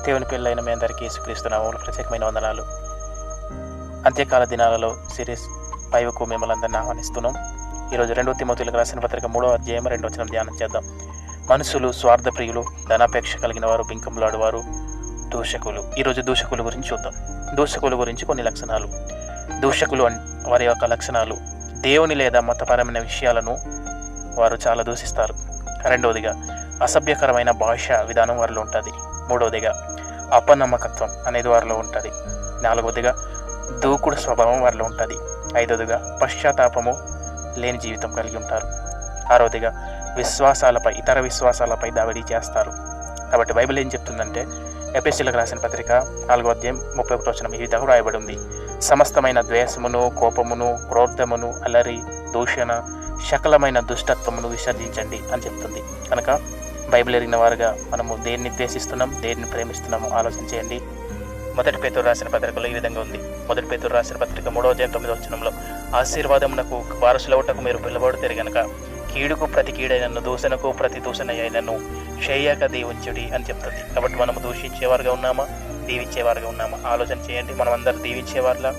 దేవుని పిల్లలైన మీ అందరికీ యేసుక్రీస్తు నామములో ప్రత్యేకమైన వందనాలు. అంత్యకాల దినాలలో సిరీస్ 5కు మిమ్మల్ని అందరినీ ఆహ్వానిస్తున్నాం. ఈరోజు 2 తిమోతిలకు రాసిన పత్రిక 3వ అధ్యాయం 2వ వచనం ధ్యానం చేద్దాం. మనుషులు స్వార్థప్రియులు, ధనాపేక్ష కలిగిన వారు, బింకంలాడువారు, దూషకులు. ఈరోజు దూషకుల గురించి చూద్దాం. దూషకుల గురించి కొన్ని లక్షణాలు. దూషకులు వారి యొక్క లక్షణాలు: దేవుని లేదా మతపరమైన విషయాలను వారు చాలా దూషిస్తారు. రెండవదిగా అసభ్యకరమైన భాష విధానం వారిలో ఉంటుంది. మూడవదిగా అపనమ్మకత్వం అనేది వారిలో ఉంటుంది. నాలుగవదిగా దూకుడు స్వభావం వారిలో ఉంటుంది. ఐదవదిగా పశ్చాత్తాపము లేని జీవితం కలిగి ఉంటారు. ఆరవదిగా ఇతర విశ్వాసాలపై దాడి చేస్తారు. కాబట్టి బైబిల్ ఏం చెప్తుందంటే, ఎఫెసీయులకు రాసిన పత్రిక 4వ అధ్యాయం 31వ వచనం ఈ విధంగా రాయబడి ఉంది: సమస్తమైన ద్వేషమును, కోపమును, క్రోధమును, అలరి, దూషణ, సకలమైన దుష్టత్వమును విసర్జించండి అని చెప్తుంది. కనుక బైబిల్ ఎరిగిన వారుగా మనము దేన్ని ద్వేషిస్తున్నాం, దేన్ని ప్రేమిస్తున్నామో ఆలోచన చేయండి. మొదటి పేతురు రాసిన పత్రికలో ఈ విధంగా ఉంది. మొదటి పేతురు రాసిన పత్రిక 3వ అధ్యాయం 9వ వచనంలో, ఆశీర్వాదమునకు వారసులవుటకు మీరు పిలువబడితే గనక కీడుకు ప్రతి కీడైనను, దూషణకు ప్రతి దూషణ అయినను చేయక దీవించుడి అని చెప్తుంది. కాబట్టి మనము దూషించేవారుగా ఉన్నామా, దీవించేవారుగా ఉన్నామా ఆలోచన చేయండి. మనం అందరూ దీవించేవారులా